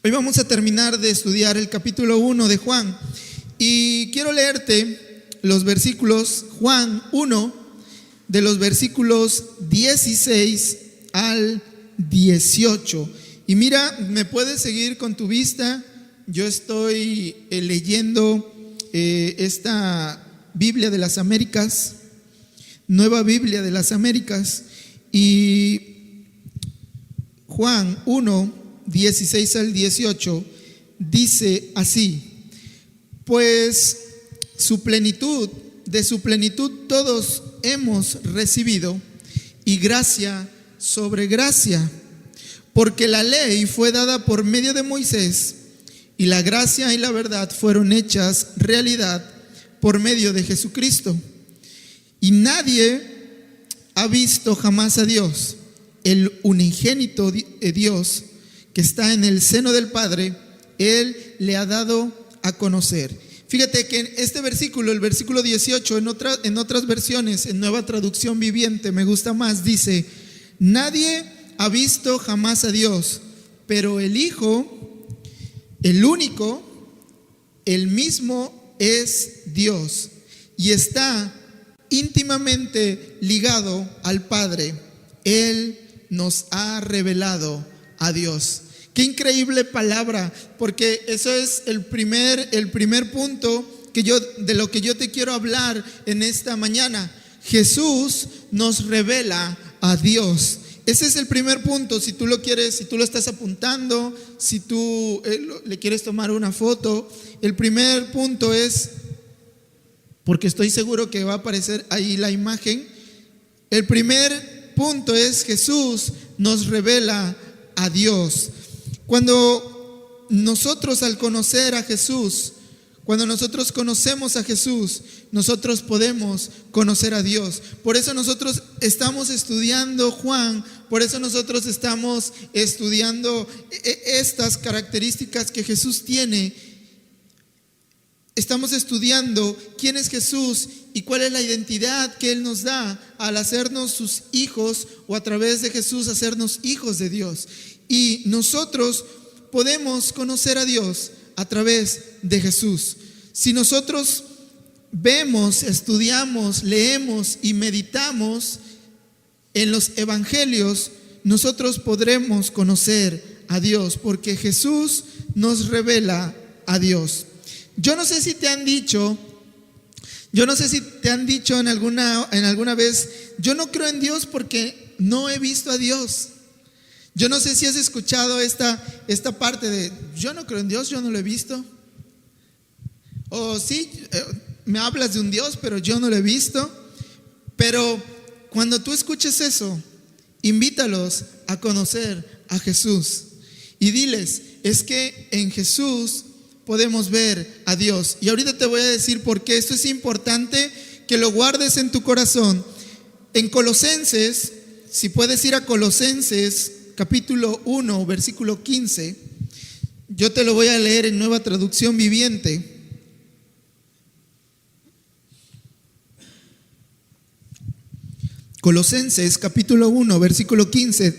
Hoy vamos a terminar de estudiar el capítulo 1 de Juan y quiero leerte los versículos, Juan 1, de los versículos 16 al 18. Y mira, me puedes seguir con tu vista. Yo estoy leyendo esta Biblia de las Américas, Nueva Biblia de las Américas, y Juan 1, 16 al 18 dice así: pues de su plenitud todos hemos recibido, y gracia sobre gracia, porque la ley fue dada por medio de Moisés, y la gracia y la verdad fueron hechas realidad por medio de Jesucristo. Y nadie ha visto jamás a Dios, el unigénito Dios que está en el seno del Padre, Él le ha dado a conocer. Fíjate que en este versículo, el versículo 18, en otras versiones, en Nueva Traducción Viviente, me gusta más, dice: nadie ha visto jamás a Dios, pero el Hijo, el único, el mismo es Dios y está íntimamente ligado al Padre. Él nos ha revelado a Dios. Qué increíble palabra, porque eso es el primer punto de lo que yo te quiero hablar en esta mañana. Jesús nos revela a Dios. Ese es el primer punto. Si tú lo quieres, si tú lo estás apuntando, si tú le quieres tomar una foto, el primer punto es, porque estoy seguro que va a aparecer ahí la imagen, el primer punto es: Jesús nos revela a Dios. Cuando nosotros, al conocer a Jesús, cuando nosotros conocemos a Jesús, nosotros podemos conocer a Dios. Por eso nosotros estamos estudiando Juan, por eso nosotros estamos estudiando estas características que Jesús tiene. Estamos estudiando quién es Jesús y cuál es la identidad que Él nos da al hacernos sus hijos, o a través de Jesús hacernos hijos de Dios. Y nosotros podemos conocer a Dios a través de Jesús. Si nosotros vemos, estudiamos, leemos y meditamos en los evangelios, nosotros podremos conocer a Dios, porque Jesús nos revela a Dios. Yo no sé si te han dicho en alguna vez: yo no creo en Dios porque no he visto a Dios. Yo no sé si has escuchado esta parte de: yo no creo en Dios, yo no lo he visto. O sí, me hablas de un Dios, pero yo no lo he visto. Pero cuando tú escuches eso, invítalos a conocer a Jesús y diles: es que en Jesús podemos ver a Dios. Y ahorita te voy a decir por qué. Esto es importante que lo guardes en tu corazón. En Colosenses, si puedes ir a Colosenses capítulo 1, versículo 15, yo te lo voy a leer en Nueva Traducción Viviente. Colosenses capítulo 1, versículo 15.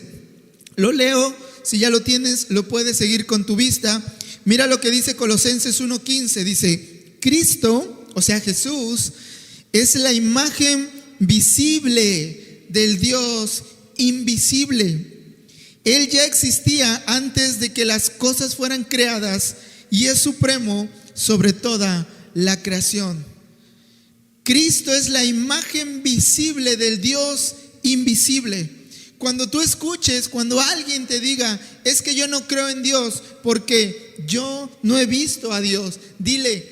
Lo leo, si ya lo tienes, lo puedes seguir con tu vista. Mira lo que dice Colosenses 1:15. Dice: Cristo, o sea Jesús, es la imagen visible del Dios invisible. Él ya existía antes de que las cosas fueran creadas y es supremo sobre toda la creación. Cristo es la imagen visible del Dios invisible. Cuando tú escuches, cuando alguien te diga: es que yo no creo en Dios porque yo no he visto a Dios, dile: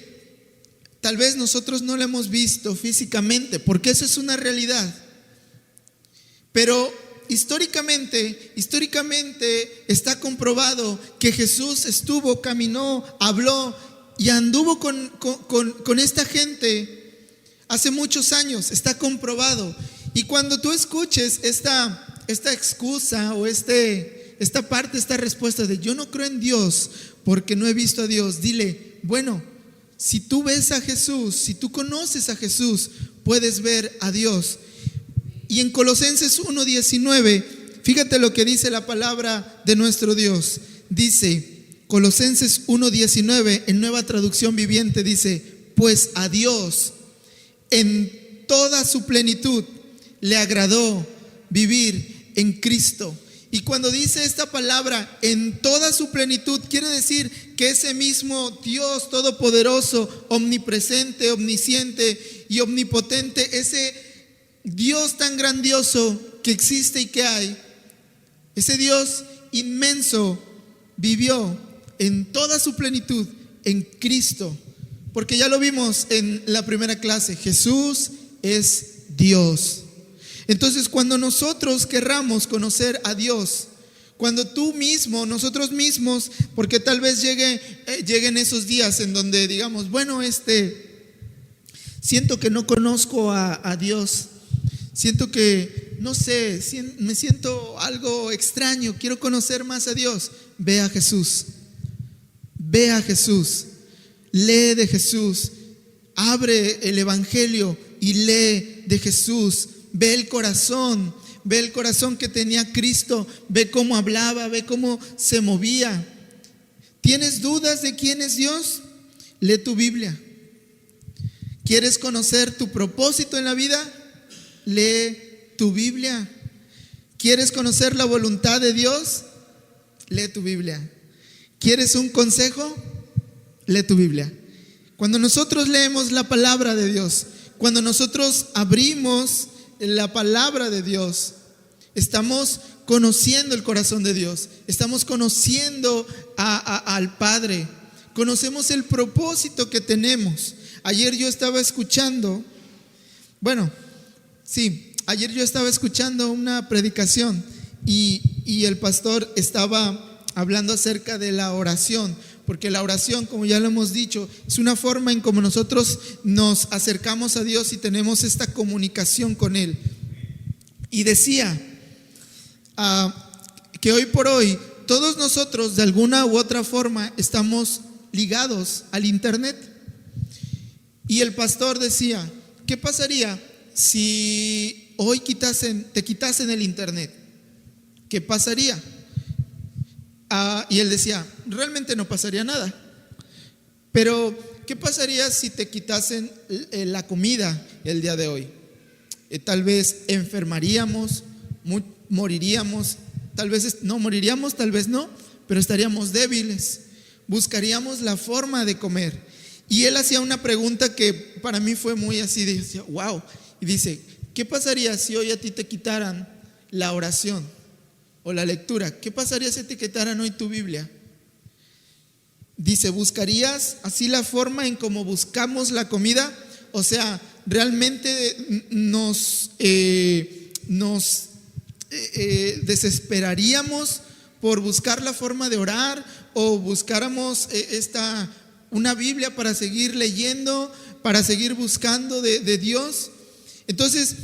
tal vez nosotros no lo hemos visto físicamente, porque eso es una realidad. Pero históricamente está comprobado que Jesús estuvo, caminó, habló y anduvo con esta gente hace muchos años. Está comprobado. Y cuando tú escuches esta excusa o esta parte, esta respuesta de: yo no creo en Dios porque no he visto a Dios, dile: bueno, si tú ves a Jesús, si tú conoces a Jesús, puedes ver a Dios. Y en Colosenses 1:19, fíjate lo que dice la palabra de nuestro Dios. Dice: Colosenses 1:19 en Nueva Traducción Viviente dice: pues a Dios en toda su plenitud le agradó vivir en Cristo. Y cuando dice esta palabra en toda su plenitud, quiere decir que ese mismo Dios todopoderoso, omnipresente, omnisciente y omnipotente, ese Dios tan grandioso que existe y que hay, ese Dios inmenso, vivió en toda su plenitud en Cristo. Porque ya lo vimos en la primera clase, Jesús es Dios. Entonces, cuando nosotros querramos conocer a Dios, cuando tú mismo, nosotros mismos, porque tal vez lleguen esos días en donde digamos, bueno, siento que no conozco a Dios, siento que, no sé, me siento algo extraño, quiero conocer más a Dios. Ve a Jesús, lee de Jesús, abre el Evangelio y lee de Jesús. Ve el corazón que tenía Cristo, ve cómo hablaba, ve cómo se movía. ¿Tienes dudas de quién es Dios? Lee tu Biblia. ¿Quieres conocer tu propósito en la vida? Lee tu Biblia. ¿Quieres conocer la voluntad de Dios? Lee tu Biblia. ¿Quieres un consejo? Lee tu Biblia. Cuando nosotros leemos la palabra de Dios, cuando nosotros abrimos la palabra de Dios, estamos conociendo el corazón de Dios, estamos conociendo al Padre, conocemos el propósito que tenemos. Ayer yo estaba escuchando una predicación y el pastor estaba hablando acerca de la oración, porque la oración, como ya lo hemos dicho, es una forma en como nosotros nos acercamos a Dios y tenemos esta comunicación con Él. Y decía que hoy por hoy todos nosotros de alguna u otra forma estamos ligados al internet. Y el pastor decía: ¿qué pasaría si hoy te quitasen el internet? ¿Qué pasaría? Y él decía: realmente no pasaría nada. Pero ¿qué pasaría si te quitasen la comida el día de hoy? Tal vez enfermaríamos, moriríamos, tal vez no moriríamos, tal vez no, pero estaríamos débiles. Buscaríamos la forma de comer. Y él hacía una pregunta que para mí fue muy así, decía, wow. Y dice: ¿qué pasaría si hoy a ti te quitaran la oración o la lectura? ¿Qué pasaría si te quitaran hoy tu Biblia? Dice: ¿buscarías así la forma en cómo buscamos la comida? O sea, realmente nos desesperaríamos por buscar la forma de orar, o buscáramos una Biblia para seguir leyendo, para seguir buscando de Dios. Entonces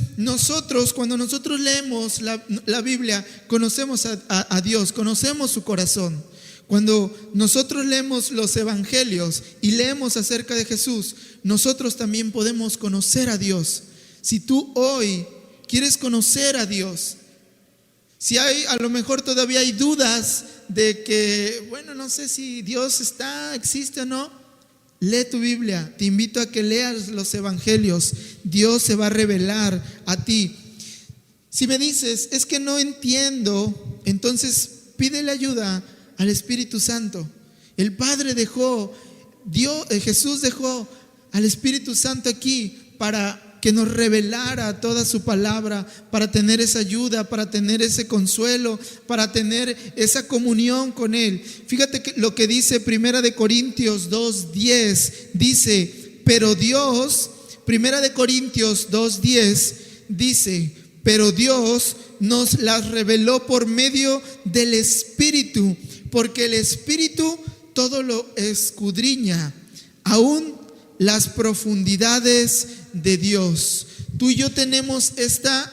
cuando nosotros leemos la Biblia, conocemos a Dios, conocemos su corazón. Cuando nosotros leemos los evangelios y leemos acerca de Jesús, nosotros también podemos conocer a Dios. Si tú hoy quieres conocer a Dios, si a lo mejor todavía hay dudas de que, bueno, no sé si Dios existe o no, lee tu Biblia. Te invito a que leas los evangelios. Dios se va a revelar a ti. Si me dices: es que no entiendo, entonces pídele ayuda al Espíritu Santo. El Padre Jesús dejó al Espíritu Santo aquí para que nos revelara toda su palabra, para tener esa ayuda, para tener ese consuelo, para tener esa comunión con Él. Fíjate que lo que dice 1 Corintios 2:10, dice: pero Dios, 1 Corintios 2:10 dice: pero Dios nos las reveló por medio del Espíritu, porque el Espíritu todo lo escudriña, aún las profundidades de Dios. Tú y yo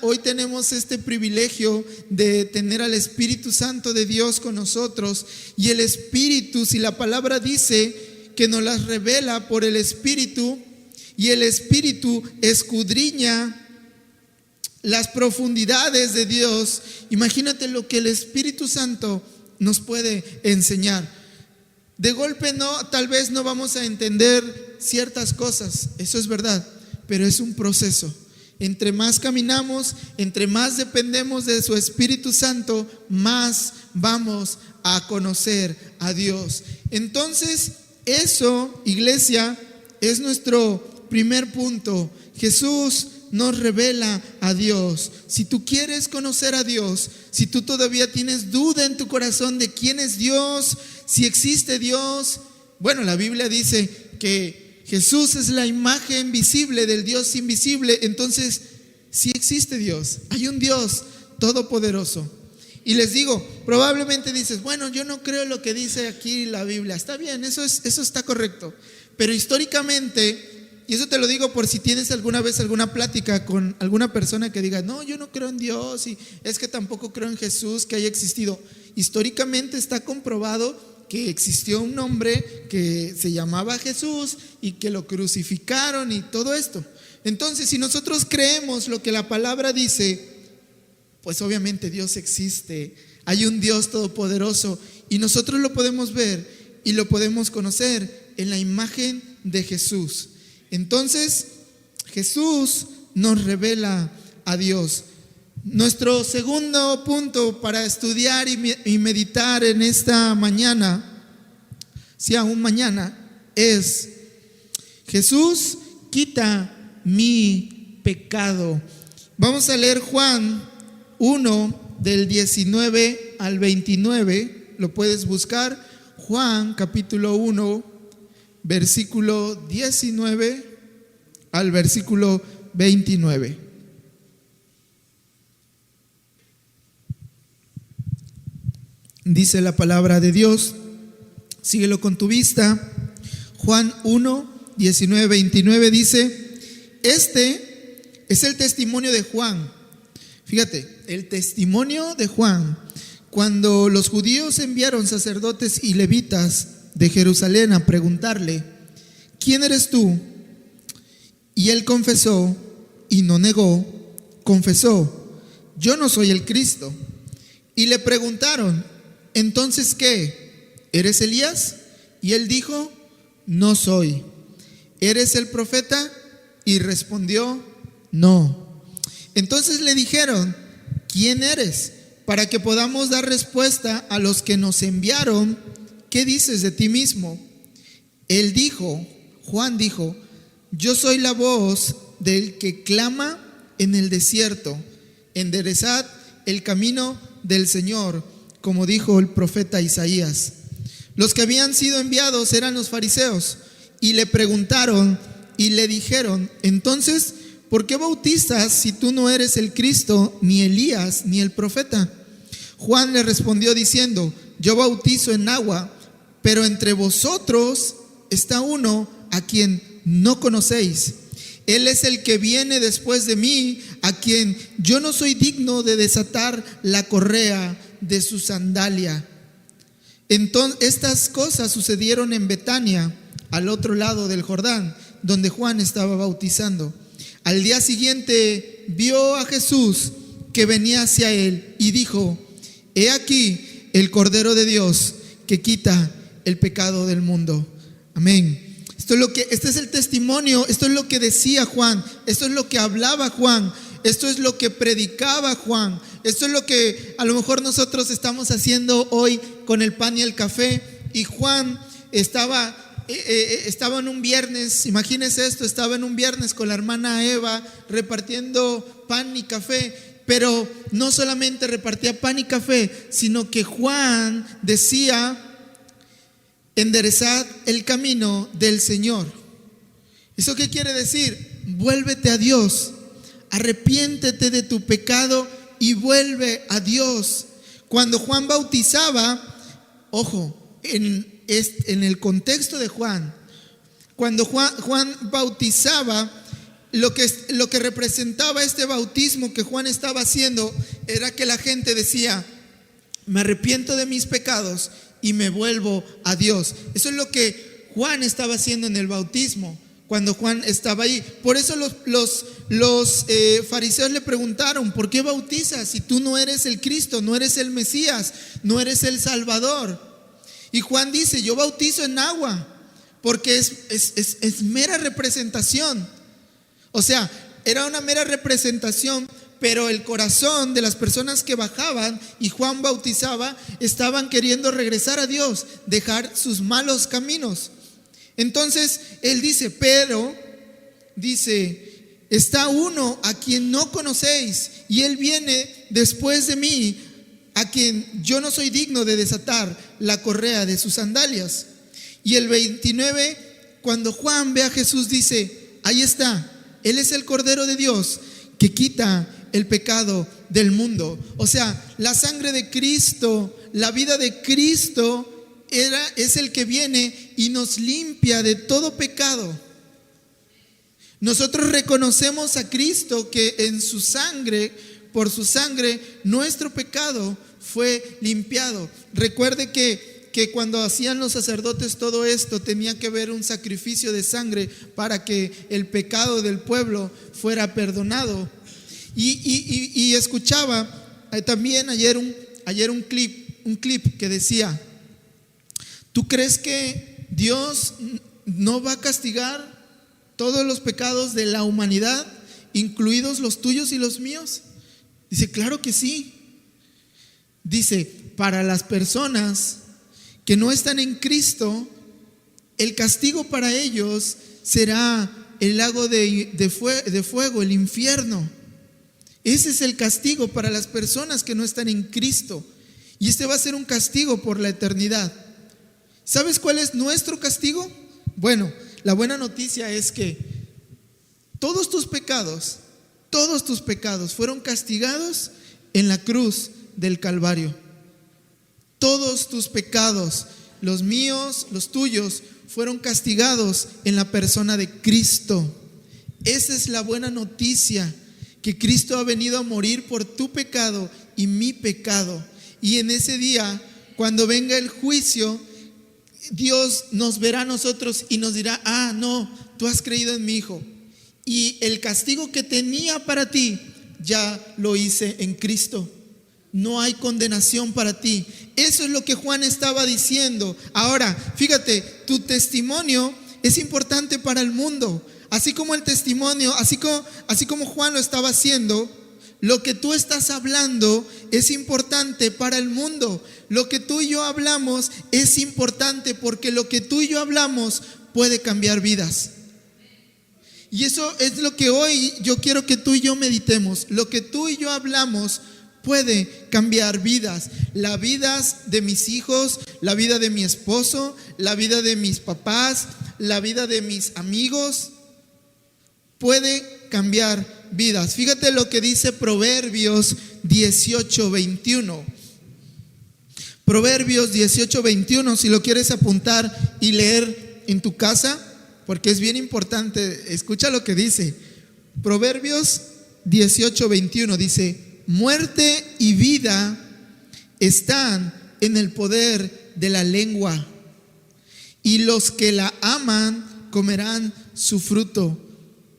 hoy tenemos este privilegio de tener al Espíritu Santo de Dios con nosotros. Y el Espíritu, si la palabra dice que nos las revela por el Espíritu, y el Espíritu escudriña las profundidades de Dios, imagínate lo que el Espíritu Santo nos puede enseñar. De golpe no, tal vez no vamos a entender ciertas cosas, eso es verdad, pero es un proceso. Entre más caminamos, entre más dependemos de su Espíritu Santo, más vamos a conocer a Dios. Entonces, eso, iglesia, es nuestro primer punto. Jesús nos revela a Dios. Si tú quieres conocer a Dios, si tú todavía tienes duda en tu corazón de quién es Dios, si existe Dios, bueno, la Biblia dice que Jesús es la imagen visible del Dios invisible. Entonces, sí existe Dios, hay un Dios todopoderoso. Y les digo, probablemente dices, bueno, yo no creo lo que dice aquí la Biblia. Está bien, eso está correcto. Pero históricamente, y eso te lo digo por si tienes alguna vez alguna plática con alguna persona que diga, no, yo no creo en Dios, y es que tampoco creo en Jesús que haya existido. Históricamente está comprobado que existió un hombre que se llamaba Jesús y que lo crucificaron y todo esto. Entonces, si nosotros creemos lo que la palabra dice, pues obviamente Dios existe, hay un Dios todopoderoso y nosotros lo podemos ver y lo podemos conocer en la imagen de Jesús. Entonces, Jesús nos revela a Dios. Nuestro segundo punto para estudiar y meditar en esta mañana, si aún mañana, es: Jesús quita mi pecado. Vamos a leer Juan 1 del 19 al 29, lo puedes buscar. Juan capítulo 1, versículo 19 al versículo 29. Dice la palabra de Dios, síguelo con tu vista. Juan 1, 19, 29 dice: este es el testimonio de Juan. Fíjate, el testimonio de Juan, cuando los judíos enviaron sacerdotes y levitas de Jerusalén a preguntarle: ¿quién eres tú? Y él confesó y no negó, confesó: yo no soy el Cristo. Y le preguntaron: ¿entonces qué? ¿Eres Elías? Y él dijo: no soy. ¿Eres el profeta? Y respondió: no. Entonces le dijeron: ¿quién eres? Para que podamos dar respuesta a los que nos enviaron. ¿Qué dices de ti mismo? Él dijo, Juan dijo: yo soy la voz del que clama en el desierto, enderezad el camino del Señor, como dijo el profeta Isaías. Los que habían sido enviados eran los fariseos, y le preguntaron y le dijeron: entonces, ¿por qué bautizas si tú no eres el Cristo, ni Elías, ni el profeta? Juan le respondió diciendo: yo bautizo en agua, pero entre vosotros está uno a quien no conocéis. Él es el que viene después de mí, a quien yo no soy digno de desatar la correa de su sandalia. Entonces, estas cosas sucedieron en Betania, al otro lado del Jordán, donde Juan estaba bautizando. Al día siguiente vio a Jesús que venía hacia él y dijo: he aquí el Cordero de Dios que quita el pecado del mundo. Amén. Este es el testimonio, esto es lo que decía Juan, esto es lo que hablaba Juan, esto es lo que predicaba Juan, esto es lo que a lo mejor nosotros estamos haciendo hoy con el pan y el café. Y Juan estaba en un viernes, imagínense esto, estaba en un viernes con la hermana Eva repartiendo pan y café. Pero no solamente repartía pan y café, sino que Juan decía: enderezad el camino del Señor. ¿Eso qué quiere decir? Vuélvete a Dios, arrepiéntete de tu pecado y vuelve a Dios. Cuando Juan bautizaba, ojo, en el contexto de Juan, cuando Juan bautizaba, lo que representaba este bautismo que Juan estaba haciendo era que la gente decía: me arrepiento de mis pecados y me vuelvo a Dios. Eso es lo que Juan estaba haciendo en el bautismo cuando Juan estaba ahí. Por eso los fariseos le preguntaron: ¿por qué bautizas si tú no eres el Cristo, no eres el Mesías, no eres el Salvador? Y Juan dice, yo bautizo en agua, porque es mera representación. O sea, era una mera representación, pero el corazón de las personas que bajaban y Juan bautizaba estaban queriendo regresar a Dios, dejar sus malos caminos. Entonces él dice, pero dice, está uno a quien no conocéis, y él viene después de mí, a quien yo no soy digno de desatar la correa de sus sandalias. Y el 29, cuando Juan ve a Jesús, dice, ahí está, él es el Cordero de Dios que quita el pecado del mundo. O sea, la sangre de Cristo, la vida de Cristo es el que viene y nos limpia de todo pecado. Nosotros reconocemos a Cristo que en su sangre, por su sangre, nuestro pecado fue limpiado. Recuerde que cuando hacían los sacerdotes todo esto, tenía que haber un sacrificio de sangre para que el pecado del pueblo fuera perdonado. Y escuchaba también ayer un clip que decía, ¿tú crees que Dios no va a castigar todos los pecados de la humanidad, incluidos los tuyos y los míos? Dice, claro que sí. Dice, para las personas que no están en Cristo, el castigo para ellos será el lago de fuego, el infierno. Ese es el castigo para las personas que no están en Cristo. Y este va a ser un castigo por la eternidad. ¿Sabes cuál es nuestro castigo? Bueno, la buena noticia es que todos tus pecados fueron castigados en la cruz del Calvario. Todos tus pecados, los míos, los tuyos, fueron castigados en la persona de Cristo. Esa es la buena noticia, que Cristo ha venido a morir por tu pecado y mi pecado. Y en ese día, cuando venga el juicio, Dios nos verá a nosotros y nos dirá, no, tú has creído en mi Hijo. Y el castigo que tenía para ti, ya lo hice en Cristo. No hay condenación para ti. Eso es lo que Juan estaba diciendo. Ahora, fíjate, tu testimonio es importante para el mundo. Así como el testimonio, así como Juan lo estaba haciendo, lo que tú estás hablando es importante para el mundo. Lo que tú y yo hablamos es importante, porque lo que tú y yo hablamos puede cambiar vidas. Y eso es lo que hoy yo quiero que tú y yo meditemos. Lo que tú y yo hablamos puede cambiar vidas. Las vidas de mis hijos, la vida de mi esposo, la vida de mis papás, la vida de mis amigos. Puede cambiar vidas. Fíjate lo que dice Proverbios 18:21. Proverbios 18:21, si lo quieres apuntar y leer en tu casa, porque es bien importante. Escucha lo que dice. Proverbios 18:21 dice, muerte y vida están en el poder de la lengua, y los que la aman comerán su fruto.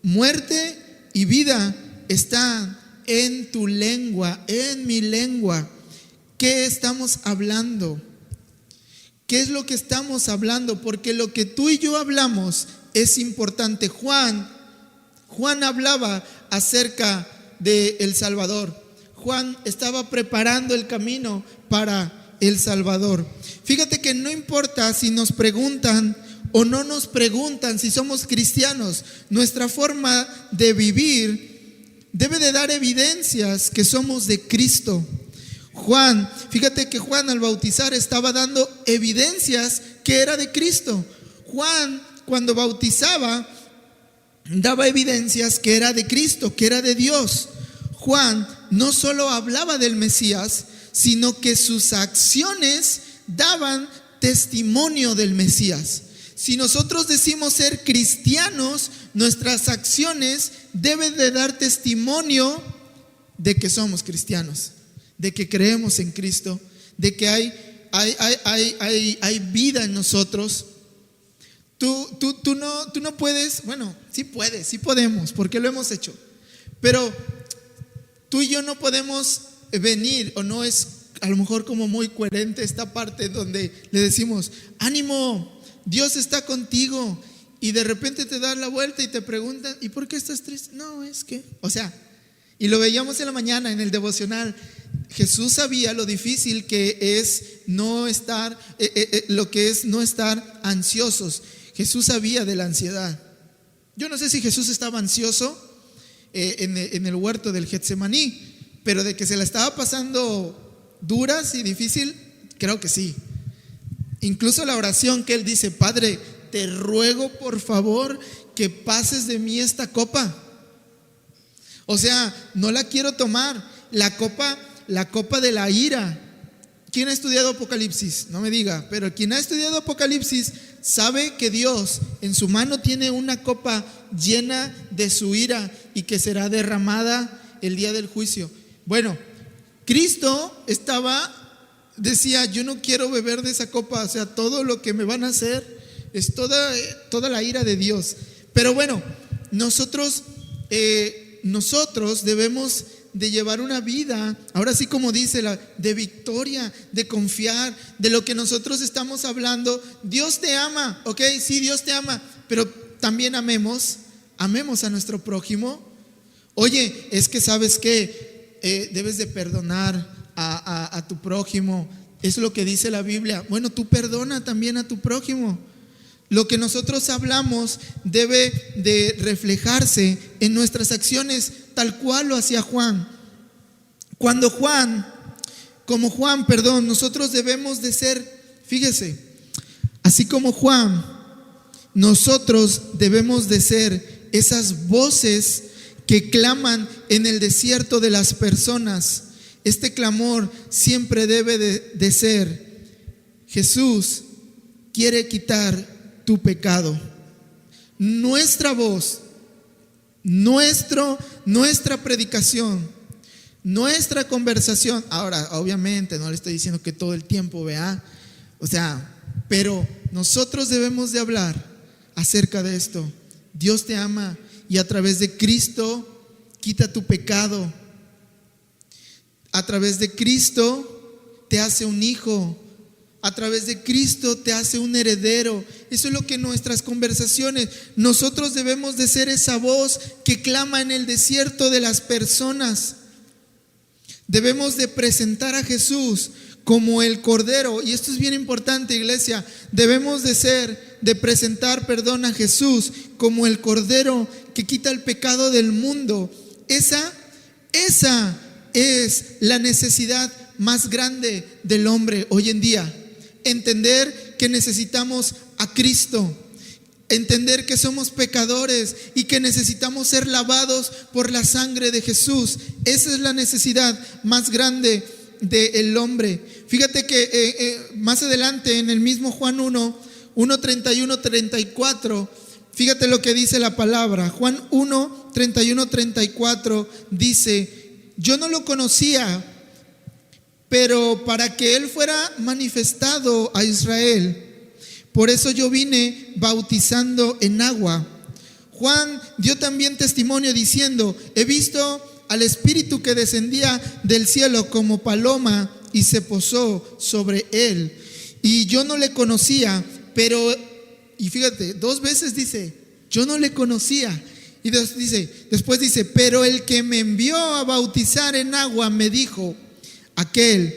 Muerte y vida están en tu lengua, en mi lengua. ¿Qué estamos hablando? ¿Qué es lo que estamos hablando? Porque lo que tú y yo hablamos es importante. Juan hablaba acerca de el Salvador. Juan estaba preparando el camino para el Salvador. Fíjate que no importa si nos preguntan o no nos preguntan si somos cristianos, nuestra forma de vivir debe de dar evidencias que somos de Cristo. Fíjate que Juan al bautizar estaba dando evidencias que era de Cristo. Juan, cuando bautizaba, daba evidencias que era de Cristo, que era de Dios. Juan no solo hablaba del Mesías, sino que sus acciones daban testimonio del Mesías. Si nosotros decimos ser cristianos, nuestras acciones deben de dar testimonio de que somos cristianos, de que creemos en Cristo, de que hay vida en nosotros. Tú no puedes, bueno, sí puedes, sí podemos, porque lo hemos hecho, pero tú y yo no podemos venir, o no es a lo mejor como muy coherente esta parte donde le decimos, ánimo, Dios está contigo, y de repente te das la vuelta y te preguntan, ¿y por qué estás triste? No, es que, y lo veíamos en la mañana en el devocional. Jesús sabía lo difícil que es no estar, lo que es no estar ansiosos. Jesús sabía de la ansiedad. Yo no sé si Jesús estaba ansioso en el huerto del Getsemaní, pero de que se la estaba pasando duras y difícil, creo que sí. Incluso la oración que él dice, Padre, te ruego por favor que pases de mí esta copa. O sea, no la quiero tomar. La copa de la ira. ¿Quién ha estudiado Apocalipsis? No me diga, pero quien ha estudiado Apocalipsis sabe que Dios en su mano tiene una copa llena de su ira y que será derramada el día del juicio. Bueno, Cristo decía, yo no quiero beber de esa copa, o sea, todo lo que me van a hacer es toda la ira de Dios. Pero bueno, nosotros debemos de llevar una vida, ahora sí como dice, de victoria, de confiar, de lo que nosotros estamos hablando. Dios te ama, ok, sí, Dios te ama, pero también amemos a nuestro prójimo. Oye, es que sabes que debes de perdonar a tu prójimo, es lo que dice la Biblia. Bueno, tú perdona también a tu prójimo. Lo que nosotros hablamos debe de reflejarse en nuestras acciones, tal cual lo hacía Juan. Nosotros debemos de ser, fíjese, así como Juan, nosotros debemos de ser esas voces que claman en el desierto de las personas. Este clamor siempre debe de ser, Jesús quiere quitar tu pecado. Nuestra voz, nuestra predicación, nuestra conversación. Ahora, obviamente, no le estoy diciendo que todo el tiempo, pero nosotros debemos de hablar acerca de esto. Dios te ama y a través de Cristo quita tu pecado. A través de Cristo te hace un hijo. A través de Cristo te hace un heredero. Eso es lo que nuestras conversaciones, nosotros debemos de ser esa voz que clama en el desierto de las personas. Debemos de presentar a Jesús como el Cordero, y esto es bien importante, iglesia. Debemos de presentar a Jesús como el Cordero que quita el pecado del mundo. Esa es la necesidad más grande del hombre hoy en día. Entender que necesitamos a Cristo, entender que somos pecadores y que necesitamos ser lavados por la sangre de Jesús. Esa es la necesidad más grande del hombre. Fíjate que más adelante en el mismo Juan 1:31-34, fíjate lo que dice la palabra. Juan 1:31-34 dice, yo no lo conocía, pero para que Él fuera manifestado a Israel, por eso yo vine bautizando en agua. Juan dio también testimonio diciendo, he visto al Espíritu que descendía del cielo como paloma y se posó sobre Él. Y yo no le conocía, y fíjate, 2 veces dice, yo no le conocía. Y después dice, pero el que me envió a bautizar en agua me dijo, aquel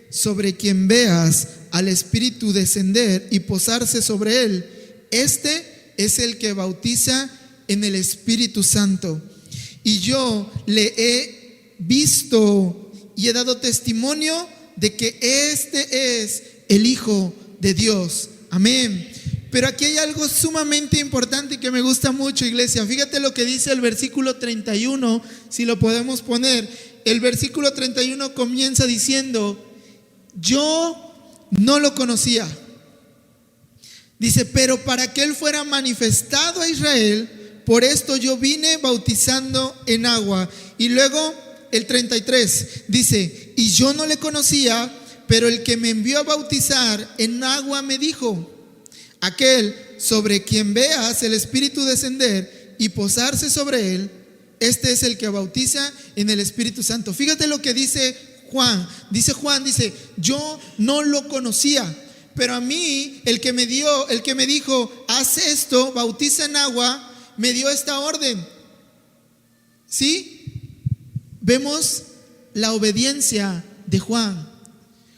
sobre quien veas al Espíritu descender y posarse sobre él, este es el que bautiza en el Espíritu Santo. Y yo le he visto y he dado testimonio de que este es el Hijo de Dios. Amén. Pero aquí hay algo sumamente importante que me gusta mucho, iglesia. Fíjate lo que dice el versículo 31, si lo podemos poner. El versículo 31 comienza diciendo, yo no lo conocía. Dice, pero para que Él fuera manifestado a Israel, por esto yo vine bautizando en agua. Y luego el 33 dice, y yo no le conocía, pero el que me envió a bautizar en agua me dijo, aquel sobre quien veas el Espíritu descender y posarse sobre él, este es el que bautiza en el Espíritu Santo. Fíjate lo que dice Juan, dice, yo no lo conocía, pero a mí el que me dijo, haz esto, bautiza en agua, me dio esta orden. ¿Sí? Vemos la obediencia de Juan.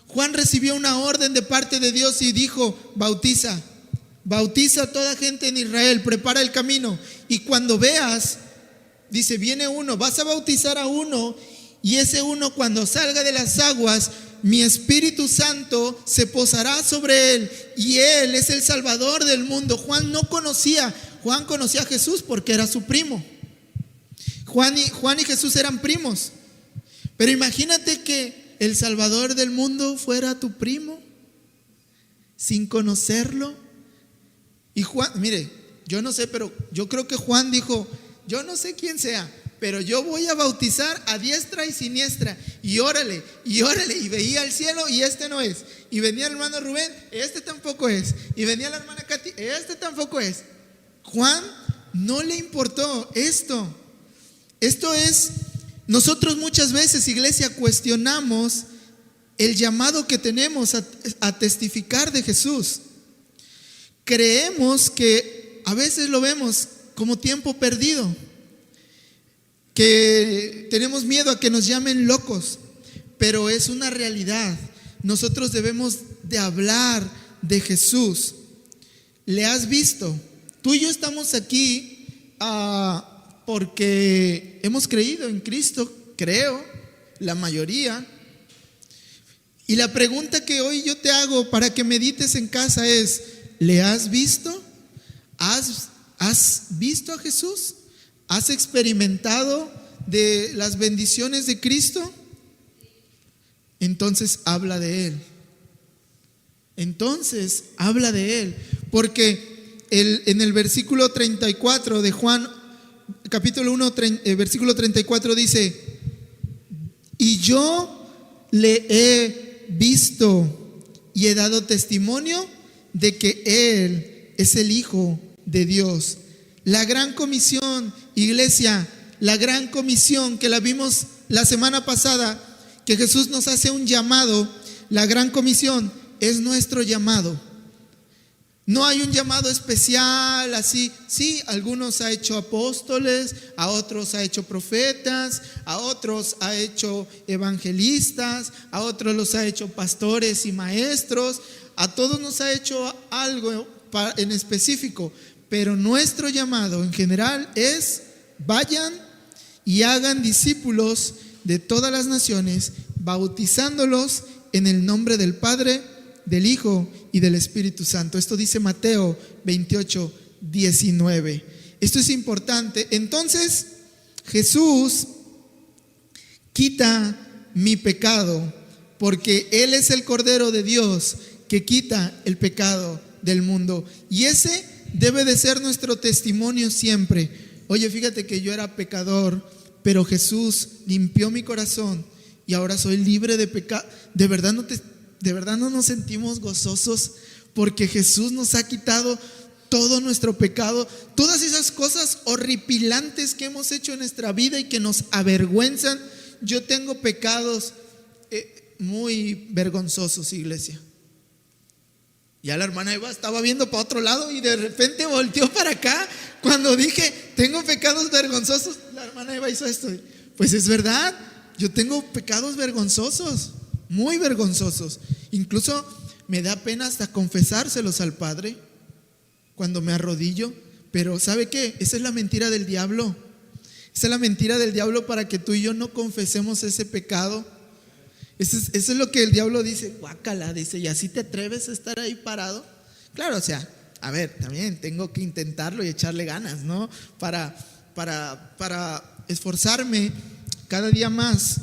Juan recibió una orden de parte de Dios y dijo, bautiza a toda gente en Israel, prepara el camino. Y cuando veas, dice, viene uno, vas a bautizar a uno, y ese uno cuando salga de las aguas, mi Espíritu Santo se posará sobre él, y él es el Salvador del mundo. Juan conocía a Jesús porque era su primo. Juan y Jesús eran primos. Pero imagínate que el Salvador del mundo fuera tu primo, sin conocerlo. Y Juan, mire, yo no sé, pero yo creo que Juan dijo, yo no sé quién sea, pero yo voy a bautizar a diestra y siniestra. Y órale, y veía al cielo y este no es. Y venía el hermano Rubén, este tampoco es. Y venía la hermana Katy, este tampoco es. Juan no le importó esto. Esto es, nosotros muchas veces, iglesia, cuestionamos el llamado que tenemos a testificar de Jesús. Creemos que a veces lo vemos como tiempo perdido, que tenemos miedo a que nos llamen locos, pero es una realidad. Nosotros debemos de hablar de Jesús. ¿Le has visto? Tú y yo estamos aquí porque hemos creído en Cristo, creo, la mayoría. Y la pregunta que hoy yo te hago para que medites en casa es, ¿le has visto? ¿Has visto a Jesús? ¿Has experimentado de las bendiciones de Cristo? Entonces habla de Él. Porque en el versículo 34 de Juan, capítulo 1, versículo 34 dice, y yo le he visto y he dado testimonio de que Él es el Hijo de Dios. La gran comisión, iglesia, la gran comisión que la vimos la semana pasada, que Jesús nos hace un llamado, la gran comisión es nuestro llamado. No hay un llamado especial así. Sí, algunos ha hecho apóstoles, a otros ha hecho profetas, a otros ha hecho evangelistas, a otros los ha hecho pastores y maestros. A todos nos ha hecho algo en específico, pero nuestro llamado en general es: vayan y hagan discípulos de todas las naciones, bautizándolos en el nombre del Padre, del Hijo y del Espíritu Santo. Esto dice Mateo 28, 19. Esto es importante. Entonces, Jesús quita mi pecado, porque Él es el Cordero de Dios que quita el pecado del mundo. Y ese debe de ser nuestro testimonio siempre. Oye, fíjate que yo era pecador, pero Jesús limpió mi corazón y ahora soy libre de pecado. ¿De verdad no nos sentimos gozosos porque Jesús nos ha quitado todo nuestro pecado, todas esas cosas horripilantes que hemos hecho en nuestra vida y que nos avergüenzan? Yo tengo pecados muy vergonzosos, iglesia. Ya la hermana Eva estaba viendo para otro lado y de repente volteó para acá cuando dije, tengo pecados vergonzosos. La hermana Eva hizo esto. Pues es verdad, yo tengo pecados vergonzosos, muy vergonzosos. Incluso me da pena hasta confesárselos al Padre cuando me arrodillo. Pero ¿sabe qué? Esa es la mentira del diablo. Esa es la mentira del diablo para que tú y yo no confesemos ese pecado. Eso es lo que el diablo dice. Guácala, dice, ¿y así te atreves a estar ahí parado? Claro, o sea, a ver, también tengo que intentarlo y echarle ganas, ¿no? Para esforzarme cada día más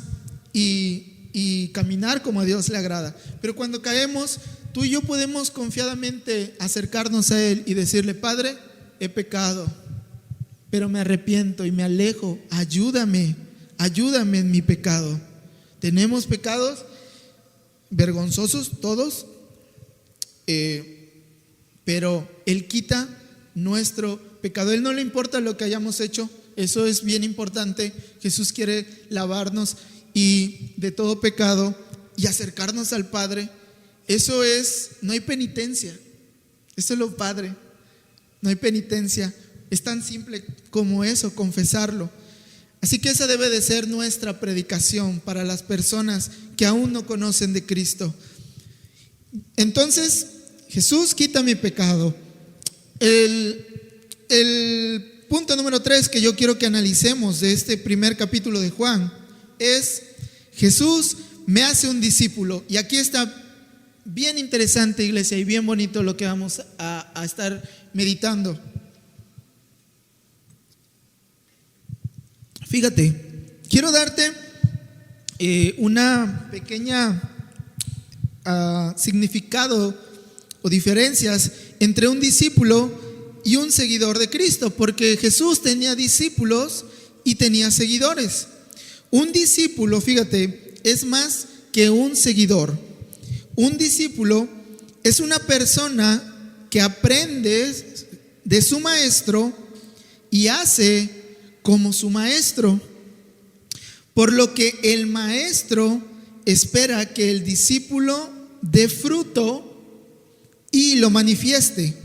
y caminar como a Dios le agrada. Pero cuando caemos, tú y yo podemos confiadamente acercarnos a Él y decirle: Padre, he pecado, pero me arrepiento y me alejo. Ayúdame en mi pecado. Tenemos pecados vergonzosos todos, pero Él quita nuestro pecado. A Él no le importa lo que hayamos hecho. Eso es bien importante. Jesús quiere lavarnos y de todo pecado y acercarnos al Padre. Eso es, no hay penitencia. Eso es lo padre. No hay penitencia. Es tan simple como eso, confesarlo. Así que esa debe de ser nuestra predicación para las personas que aún no conocen de Cristo. Entonces, Jesús quita mi pecado. El punto número 3 que yo quiero que analicemos de este primer capítulo de Juan es: Jesús me hace un discípulo. Y aquí está bien interesante, iglesia, y bien bonito lo que vamos a estar meditando. Fíjate, quiero darte una pequeña significado o diferencias entre un discípulo y un seguidor de Cristo, porque Jesús tenía discípulos y tenía seguidores. Un discípulo, fíjate, es más que un seguidor. Un discípulo es una persona que aprende de su maestro y hace como su maestro, por lo que el maestro espera que el discípulo dé fruto y lo manifieste.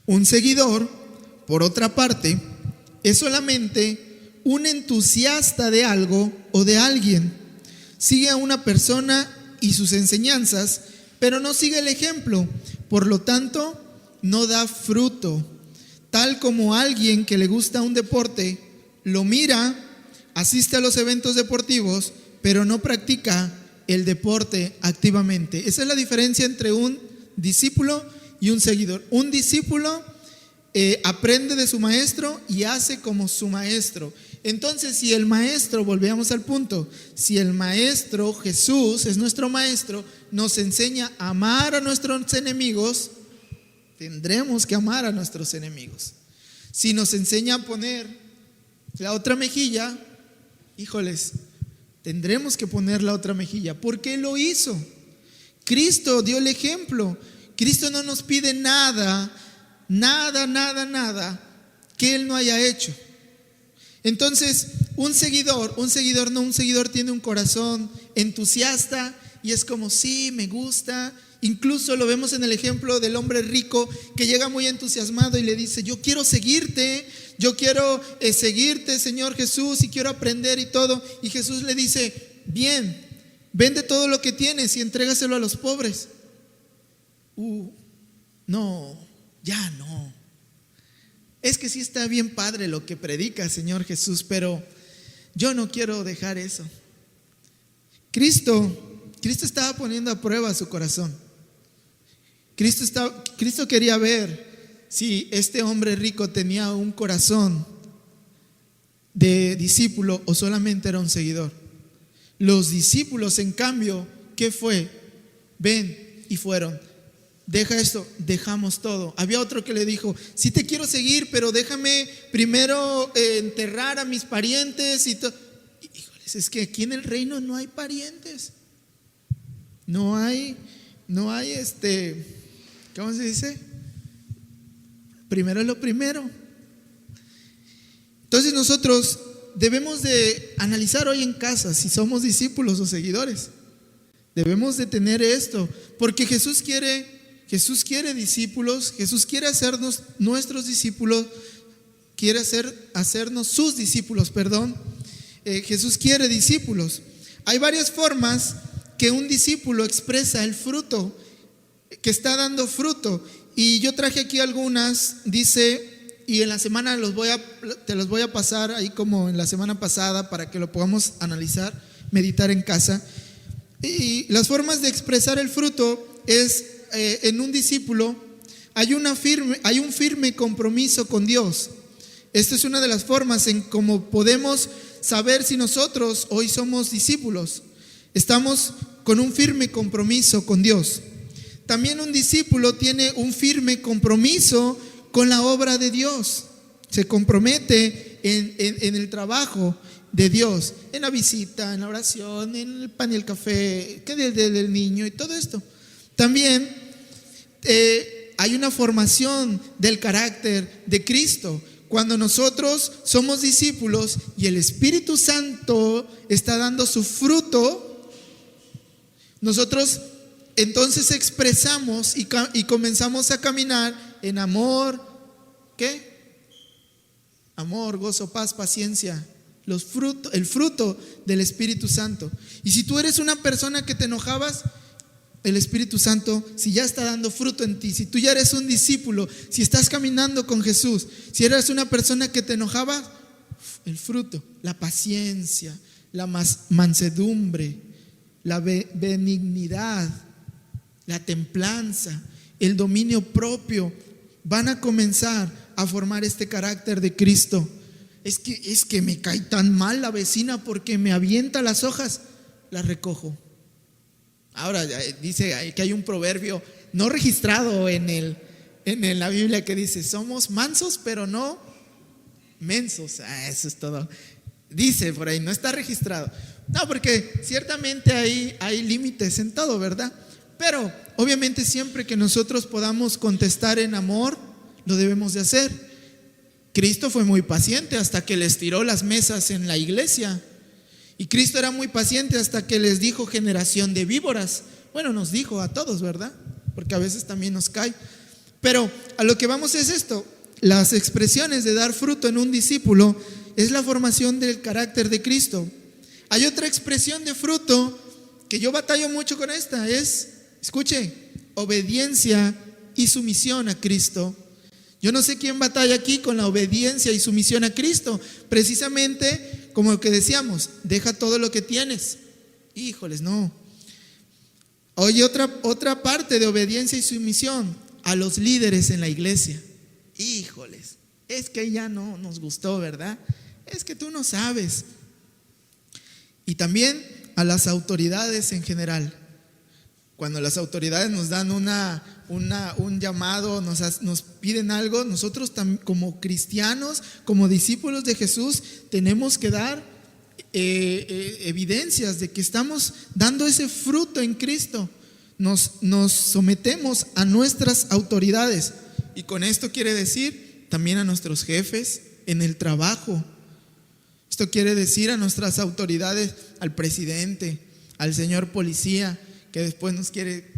Un seguidor, por otra parte, es solamente un entusiasta de algo o de alguien. Sigue a una persona y sus enseñanzas, pero no sigue el ejemplo. Por lo tanto, no da fruto. Tal como alguien que le gusta un deporte, lo mira, asiste a los eventos deportivos, pero no practica el deporte activamente. Esa es la diferencia entre un discípulo y un seguidor. Un discípulo aprende de su maestro y hace como su maestro. Entonces, si el maestro, volvemos al punto, si el maestro Jesús es nuestro maestro, nos enseña a amar a nuestros enemigos, tendremos que amar a nuestros enemigos. Si nos enseña a poner la otra mejilla, híjoles, tendremos que poner la otra mejilla. ¿Por qué lo hizo? Cristo dio el ejemplo. Cristo no nos pide nada que Él no haya hecho. Entonces, un seguidor tiene un corazón entusiasta y es como, sí, me gusta. Incluso lo vemos en el ejemplo del hombre rico que llega muy entusiasmado y le dice: yo quiero seguirte, Señor Jesús, y quiero aprender y todo. Y Jesús le dice: bien, vende todo lo que tienes y entrégaselo a los pobres. No, ya no. Es que sí está bien padre lo que predica, Señor Jesús, pero yo no quiero dejar eso. Cristo estaba poniendo a prueba su corazón. Cristo quería ver si este hombre rico tenía un corazón de discípulo o solamente era un seguidor. Los discípulos, en cambio, ¿qué fue? Ven, y fueron. Deja esto, dejamos todo. Había otro que le dijo: sí te quiero seguir, pero déjame primero enterrar a mis parientes y todo. Híjoles, es que aquí en el reino no hay parientes. No hay ¿cómo se dice? Primero es lo primero. Entonces nosotros debemos de analizar hoy en casa si somos discípulos o seguidores. Debemos de tener esto, porque Jesús quiere discípulos. Jesús quiere hacernos nuestros discípulos, quiere hacernos sus discípulos, Jesús quiere discípulos. Hay varias formas que un discípulo expresa el fruto, que está dando fruto. Y yo traje aquí algunas, dice, y en la semana te los voy a pasar ahí como en la semana pasada para que lo podamos analizar, meditar en casa. Y las formas de expresar el fruto es, en un discípulo hay un firme compromiso con Dios. Esta es una de las formas en cómo podemos saber si nosotros hoy somos discípulos. Estamos con un firme compromiso con Dios. También un discípulo tiene un firme compromiso con la obra de Dios. Se compromete en el trabajo de Dios, en la visita, en la oración, en el pan y el café, que del niño y todo esto. También hay una formación del carácter de Cristo. cuando nosotros somos discípulos y el Espíritu Santo está dando su fruto, nosotros entonces expresamos y comenzamos a caminar en amor, ¿qué? Amor, gozo, paz, paciencia, el fruto del Espíritu Santo. Y si tú eres una persona que te enojabas, el Espíritu Santo, si ya está dando fruto en ti, si tú ya eres un discípulo, si estás caminando con Jesús, si eres una persona que te enojaba, el fruto, la paciencia, la mansedumbre, la benignidad, la templanza, el dominio propio, van a comenzar a formar este carácter de Cristo. Es que me cae tan mal la vecina porque me avienta las hojas, las recojo. Ahora dice que hay un proverbio no registrado en la Biblia que dice: somos mansos pero no mensos. Eso es todo. Dice por ahí, no está registrado. No, porque ciertamente hay límites en todo, ¿verdad? Pero obviamente siempre que nosotros podamos contestar en amor, lo debemos de hacer. Cristo fue muy paciente hasta que les tiró las mesas en la iglesia. Y Cristo era muy paciente hasta que les dijo generación de víboras. Bueno, nos dijo a todos, ¿verdad? Porque a veces también nos cae. Pero a lo que vamos es esto: las expresiones de dar fruto en un discípulo es la formación del carácter de Cristo. Hay otra expresión de fruto que yo batallo mucho con esta, escuche, obediencia y sumisión a Cristo. Yo no sé quién batalla aquí con la obediencia y sumisión a Cristo. Precisamente como lo que decíamos, deja todo lo que tienes. Híjoles, no. Oye, otra parte de obediencia y sumisión a los líderes en la iglesia. Híjoles, es que ya no nos gustó, ¿verdad? Es que tú no sabes. Y también a las autoridades en general. Cuando las autoridades nos dan un llamado, nos piden algo, nosotros como cristianos, como discípulos de Jesús, tenemos que dar evidencias de que estamos dando ese fruto en Cristo. Nos sometemos a nuestras autoridades, y con esto quiere decir también a nuestros jefes en el trabajo. Esto quiere decir a nuestras autoridades, al presidente, al señor policía, que después nos quiere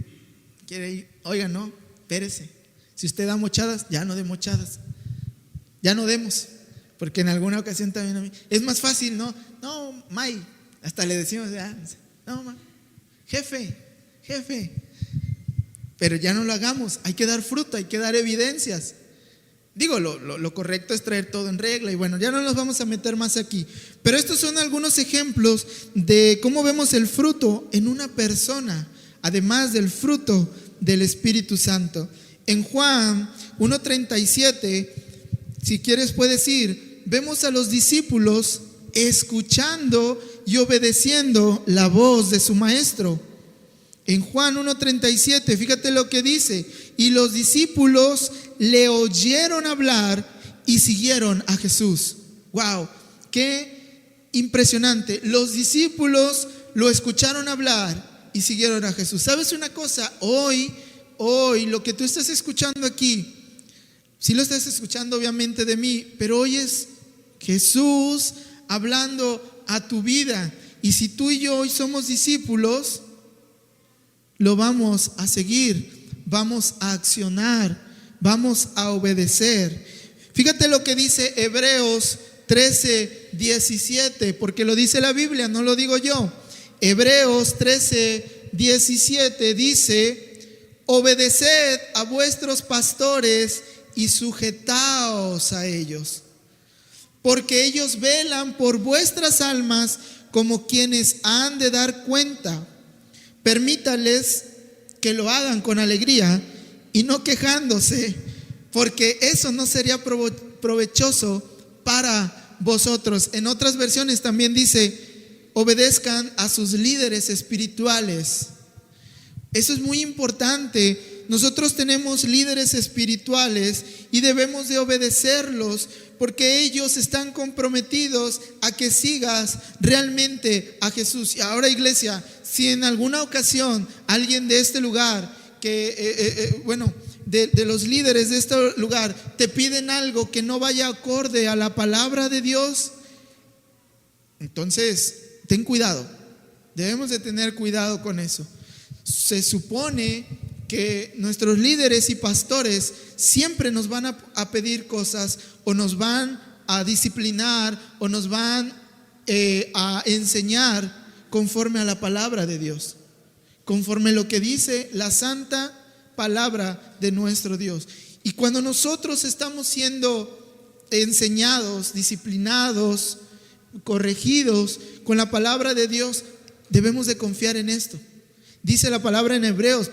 ir. Oiga, no, espérese, si usted da mochadas, ya no dé mochadas, ya no demos, porque en alguna ocasión también a mí es más fácil, no, May, hasta le decimos, no, ma, jefe, pero ya no lo hagamos. Hay que dar fruto, hay que dar evidencias. Digo, lo correcto es traer todo en regla, y bueno, ya no nos vamos a meter más aquí, pero estos son algunos ejemplos de cómo vemos el fruto en una persona, además del fruto del Espíritu Santo. En Juan 1:37, si quieres puedes ir, vemos a los discípulos escuchando y obedeciendo la voz de su maestro. En Juan 1:37, fíjate lo que dice: y los discípulos le oyeron hablar y siguieron a Jesús. Wow, qué impresionante. Los discípulos lo escucharon hablar y siguieron a Jesús. ¿Sabes una cosa? Hoy lo que tú estás escuchando aquí, sí lo estás escuchando obviamente de mí, pero hoy es Jesús hablando a tu vida. Y si tú y yo hoy somos discípulos, lo vamos a seguir, vamos a accionar, vamos a obedecer. Fíjate lo que dice Hebreos 13:17, porque lo dice la Biblia, no lo digo yo. Hebreos 13:17 dice: obedeced a vuestros pastores y sujetaos a ellos, porque ellos velan por vuestras almas como quienes han de dar cuenta. Permítales que lo hagan con alegría y no quejándose, porque eso no sería provechoso para vosotros. En otras versiones también dice: obedezcan a sus líderes espirituales. Eso es muy importante. Nosotros tenemos líderes espirituales y debemos de obedecerlos, porque ellos están comprometidos a que sigas realmente a Jesús. Y ahora, iglesia, si en alguna ocasión alguien de este lugar de los líderes de este lugar te piden algo que no vaya acorde a la palabra de Dios, entonces ten cuidado. Debemos de tener cuidado con eso. Se supone que nuestros líderes y pastores siempre nos van a pedir cosas, o nos van a disciplinar, o nos van a enseñar conforme a la palabra de Dios, conforme a lo que dice la santa palabra de nuestro Dios. Y cuando nosotros estamos siendo enseñados, disciplinados, corregidos con la palabra de Dios, debemos de confiar en esto. Dice la palabra en Hebreos: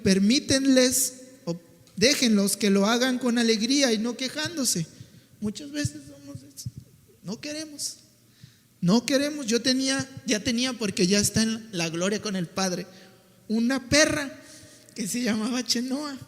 permítenles o déjenlos que lo hagan con alegría y no quejándose. Muchas veces no queremos. Yo ya tenía, porque ya está en la gloria con el Padre, una perra que se llamaba Chenoa.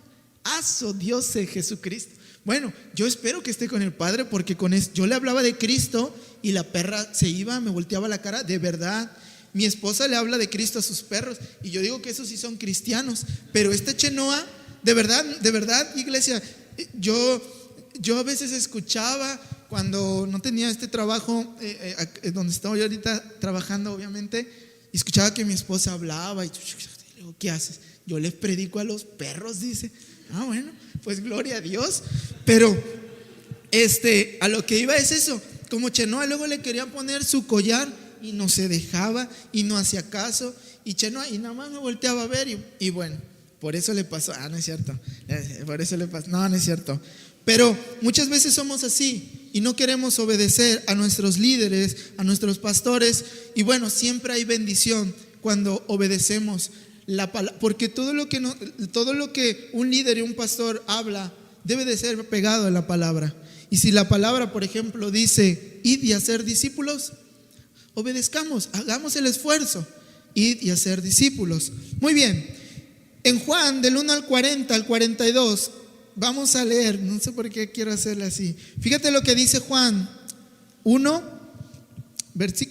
¡Aso, Dios de Jesucristo! Bueno, yo espero que esté con el Padre, porque con eso yo le hablaba de Cristo y la perra se iba, me volteaba la cara. De verdad, mi esposa le habla de Cristo a sus perros y yo digo que esos sí son cristianos, pero esta Chenoa, de verdad, iglesia, yo a veces escuchaba cuando no tenía este trabajo donde estaba yo ahorita trabajando, obviamente, y escuchaba que mi esposa hablaba y le digo: ¿qué haces? Yo les predico a los perros, dice. Bueno, pues gloria a Dios. Pero a lo que iba es eso. Como Chenoa luego le quería poner su collar y no se dejaba y no hacía caso, y Chenoa y nada más me volteaba a ver y bueno, por eso le pasó. No es cierto. Por eso le pasó. No es cierto. Pero muchas veces somos así y no queremos obedecer a nuestros líderes, a nuestros pastores. Y bueno, siempre hay bendición cuando obedecemos la palabra, porque todo lo que un líder y un pastor habla debe de ser pegado a la palabra. Y si la palabra, por ejemplo, dice: id y hacer discípulos, obedezcamos, hagamos el esfuerzo, id y hacer discípulos. Muy bien, en Juan del 1 al 40 al 42 vamos a leer. No sé por qué quiero hacerle así. Fíjate lo que dice Juan 1,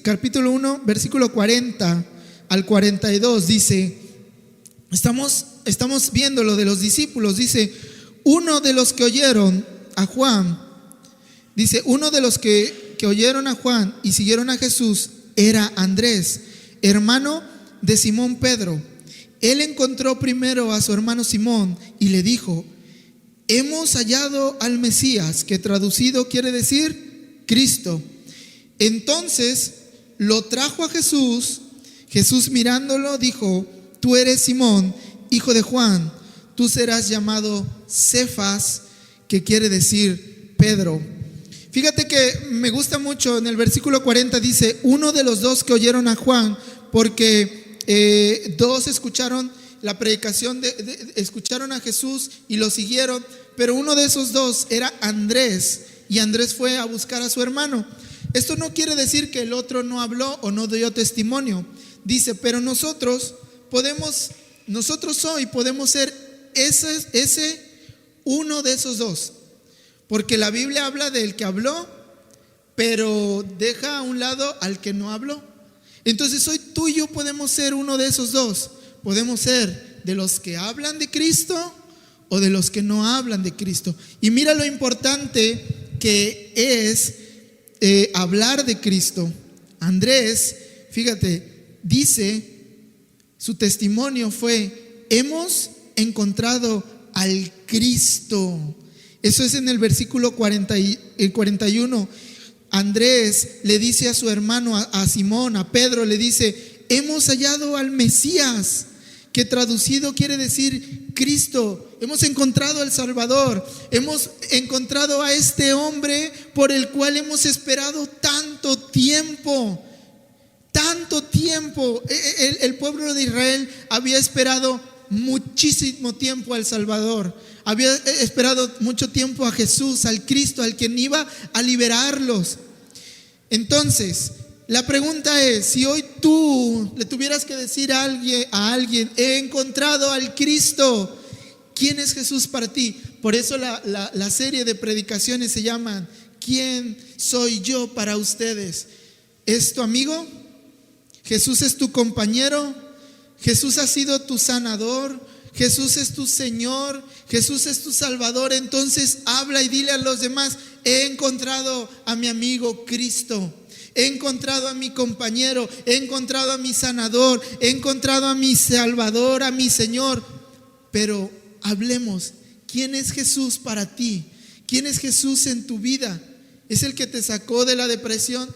capítulo 1, versículo 40 al 42. Dice, estamos viendo lo de los discípulos. Dice: uno de los que oyeron a Juan, oyeron a Juan y siguieron a Jesús era Andrés, hermano de Simón Pedro. Él encontró primero a su hermano Simón y le dijo: hemos hallado al Mesías, que traducido quiere decir Cristo. Entonces lo trajo a Jesús. Jesús, mirándolo, dijo: tú eres Simón, hijo de Juan, tú serás llamado Cefas, que quiere decir Pedro. Fíjate que me gusta mucho, en el versículo 40 dice: uno de los dos que oyeron a Juan, porque dos escucharon la predicación, escucharon a Jesús y lo siguieron, pero uno de esos dos era Andrés, y Andrés fue a buscar a su hermano. Esto no quiere decir que el otro no habló o no dio testimonio. Dice: pero nosotros hoy podemos ser ese uno de esos dos, porque la Biblia habla del que habló, pero deja a un lado al que no habló. Entonces hoy tú y yo podemos ser uno de esos dos. Podemos ser de los que hablan de Cristo o de los que no hablan de Cristo. Y mira lo importante que es hablar de Cristo. Andrés, fíjate, dice, su testimonio fue: hemos encontrado al Cristo. Eso es en el versículo 41. Andrés le dice a su hermano, a Simón, a Pedro, le dice: hemos hallado al Mesías, que traducido quiere decir Cristo. Hemos encontrado al Salvador, hemos encontrado a este hombre por el cual hemos esperado tanto tiempo. El pueblo de Israel había esperado muchísimo tiempo al Salvador, había esperado mucho tiempo a Jesús, al Cristo, al quien iba a liberarlos. Entonces, la pregunta es: si hoy tú le tuvieras que decir a alguien: he encontrado al Cristo, ¿quién es Jesús para ti? Por eso la serie de predicaciones se llaman ¿quién soy yo para ustedes? ¿Es tu amigo? ¿Jesús es tu compañero? ¿Jesús ha sido tu sanador? Jesús es tu Señor, Jesús es tu Salvador, entonces habla y dile a los demás: he encontrado a mi amigo Cristo, he encontrado a mi compañero, he encontrado a mi sanador, he encontrado a mi Salvador, a mi Señor. Pero hablemos, ¿quién es Jesús para ti? ¿Quién es Jesús en tu vida? ¿Es el que te sacó de la depresión?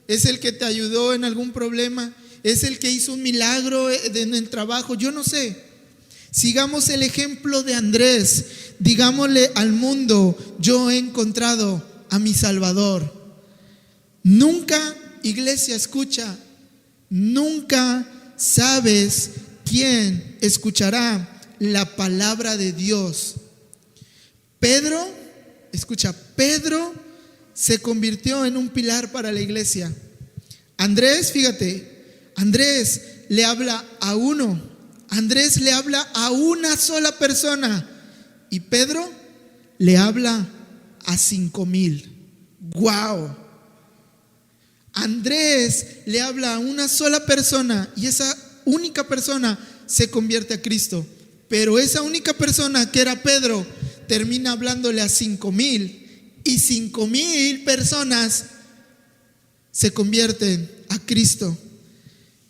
¿Es el que te ayudó en algún problema? ¿Es el que hizo un milagro en el trabajo? Yo no sé. Sigamos el ejemplo de Andrés. Digámosle al mundo: yo he encontrado a mi Salvador. Nunca, iglesia, escucha, nunca sabes quién escuchará la palabra de Dios. Pedro, escucha, Pedro se convirtió en un pilar para la iglesia. Andrés, fíjate, Andrés le habla a uno, Andrés le habla a una sola persona, y Pedro le habla a 5,000. ¡Wow! Andrés le habla a una sola persona y esa única persona se convierte a Cristo. Pero esa única persona, que era Pedro, termina hablándole a 5,000, y 5,000 personas se convierten a Cristo.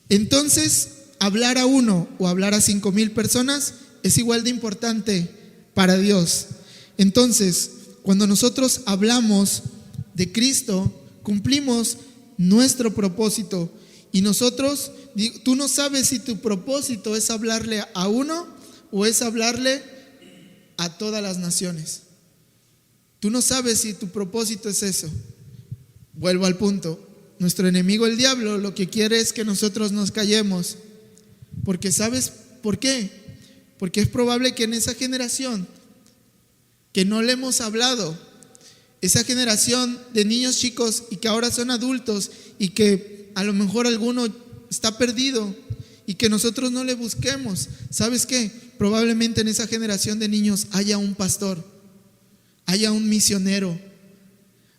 Entonces, hablar a uno o hablar a 5,000 personas es igual de importante para Dios. Entonces, cuando nosotros hablamos de Cristo, cumplimos nuestro propósito. Y nosotros, tú no sabes si tu propósito es hablarle a uno o es hablarle a todas las naciones. Tú no sabes si tu propósito es eso. Vuelvo al punto. Nuestro enemigo, el diablo, lo que quiere es que nosotros nos callemos. Porque ¿sabes por qué? Porque es probable que en esa generación que no le hemos hablado, esa generación de niños chicos y que ahora son adultos y que a lo mejor alguno está perdido y que nosotros no le busquemos, ¿sabes qué? Probablemente en esa generación de niños haya un pastor, haya un misionero,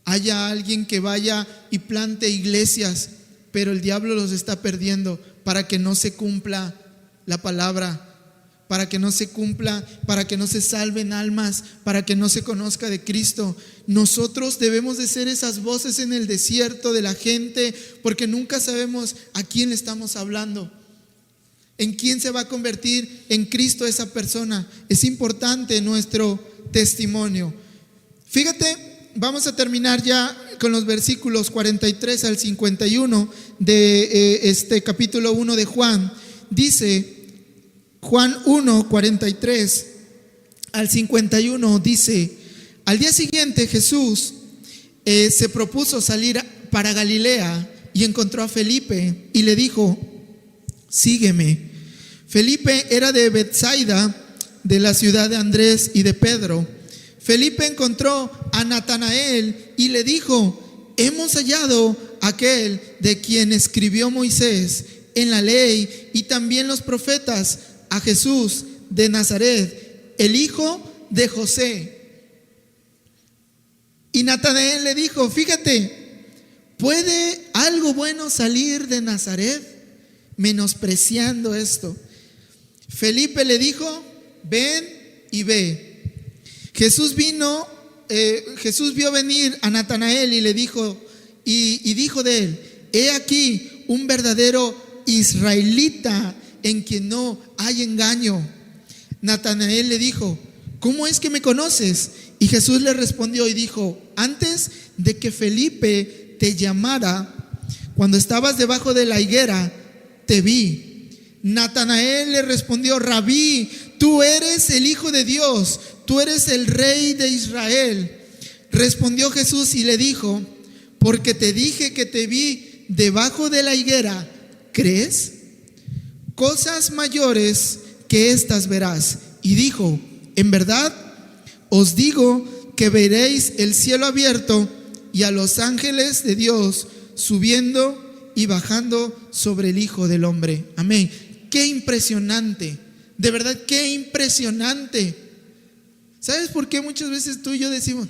haya alguien que vaya y plante iglesias, pero el diablo los está perdiendo para que no se cumpla la palabra, para que no se cumpla, para que no se salven almas, para que no se conozca de Cristo. Nosotros debemos de ser esas voces en el desierto de la gente, porque nunca sabemos a quién le estamos hablando, en quién se va a convertir en Cristo esa persona. Es importante nuestro testimonio. Fíjate, vamos a terminar ya con los versículos 43 al 51 de este capítulo 1 de Juan. Dice Juan 1, 43 al 51, dice: al día siguiente Jesús se propuso salir para Galilea y encontró a Felipe y le dijo: sígueme. Felipe era de Betsaida, de la ciudad de Andrés y de Pedro. Felipe encontró a Natanael y le dijo: hemos hallado a aquel de quien escribió Moisés en la ley y también los profetas, a Jesús de Nazaret, el hijo de José. Y Natanael le dijo: fíjate, ¿puede algo bueno salir de Nazaret? Menospreciando esto. Felipe le dijo: ven y ve. Jesús vio venir a Natanael y le dijo, y dijo de él: he aquí un verdadero israelita en quien no hay engaño. Natanael le dijo: ¿cómo es que me conoces? Y Jesús le respondió y dijo: antes de que Felipe te llamara, cuando estabas debajo de la higuera, te vi. Natanael le respondió: Rabí, tú eres el Hijo de Dios, tú eres el Rey de Israel. Respondió Jesús y le dijo: porque te dije que te vi debajo de la higuera, ¿crees? Cosas mayores que estas verás. Y dijo: en verdad os digo que veréis el cielo abierto y a los ángeles de Dios subiendo y bajando sobre el Hijo del Hombre. Amén. Qué impresionante, de verdad, qué impresionante. ¿Sabes por qué muchas veces tú y yo decimos: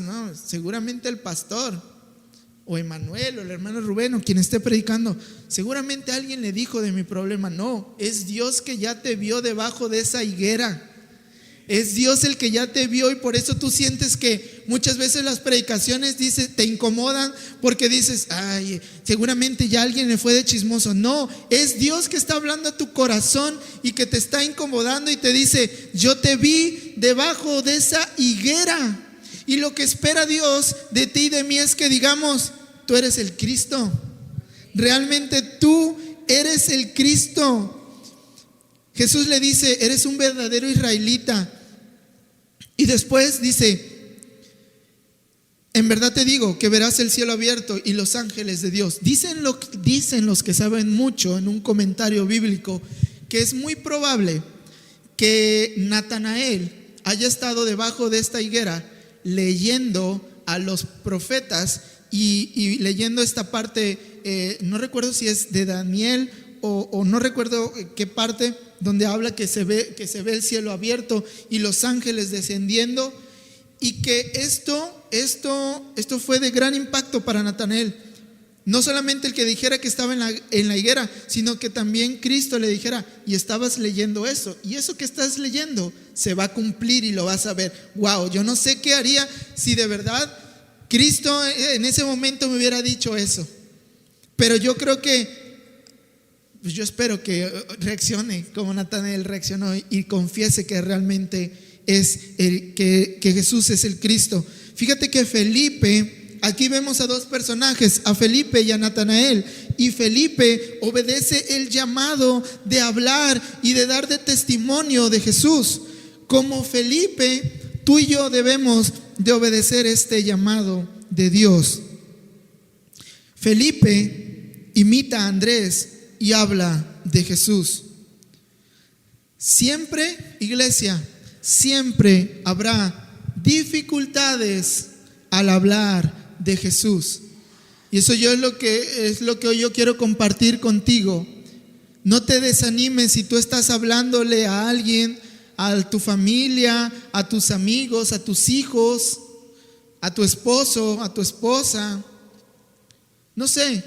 no, seguramente el pastor? o Emanuel, o el hermano Rubén, o quien esté predicando, seguramente alguien le dijo de mi problema. No, es Dios que ya te vio debajo de esa higuera. Es Dios el que ya te vio, y por eso tú sientes que muchas veces las predicaciones te incomodan, porque dices, ay, seguramente ya alguien le fue de chismoso. No, es Dios que está hablando a tu corazón y que te está incomodando y te dice, yo te vi debajo de esa higuera. Y lo que espera Dios de ti y de mí es que digamos, tú eres el Cristo. Realmente tú eres el Cristo. Jesús le dice, eres un verdadero israelita. Y después dice, en verdad te digo que verás el cielo abierto y los ángeles de Dios. Dicen los que saben mucho en un comentario bíblico que es muy probable que Natanael haya estado debajo de esta higuera leyendo a los profetas y leyendo esta parte, no recuerdo si es de Daniel o no recuerdo qué parte, donde habla que se ve el cielo abierto y los ángeles descendiendo, y que esto fue de gran impacto para Natanael. No solamente el que dijera que estaba en la higuera, sino que también Cristo le dijera, y estabas leyendo eso, y eso que estás leyendo se va a cumplir y lo vas a ver. Wow, yo no sé qué haría si de verdad Cristo en ese momento me hubiera dicho eso, pero yo creo que, pues yo espero que reaccione como Natanael reaccionó y confiese que realmente que Jesús es el Cristo. Fíjate que Felipe, aquí vemos a dos personajes, a Felipe y a Natanael, y Felipe obedece el llamado de hablar y de dar de testimonio de Jesús. Como Felipe, tú y yo debemos de obedecer este llamado de Dios. Felipe imita a Andrés y habla de Jesús. Siempre, iglesia, siempre habrá dificultades al hablar de Jesús. Y eso es lo que hoy yo quiero compartir contigo. No te desanimes si tú estás hablándole a alguien, a tu familia, a tus amigos, a tus hijos, a tu esposo, a tu esposa. No sé,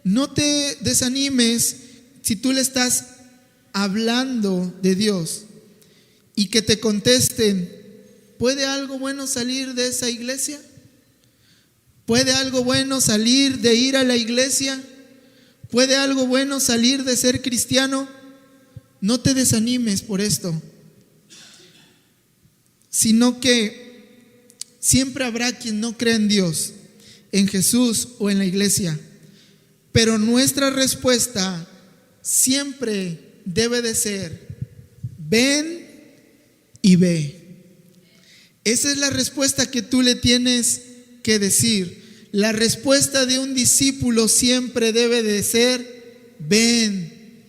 no te desanimes si tú le estás hablando de Dios y que te contesten, ¿puede algo bueno salir de esa iglesia? ¿Puede algo bueno salir de ir a la iglesia? ¿Puede algo bueno salir de ser cristiano? No te desanimes por esto, sino que siempre habrá quien no cree en Dios, en Jesús o en la iglesia. Pero nuestra respuesta siempre debe de ser, ven y ve. Esa es la respuesta que tú le tienes que decir. La respuesta de un discípulo siempre debe de ser, ven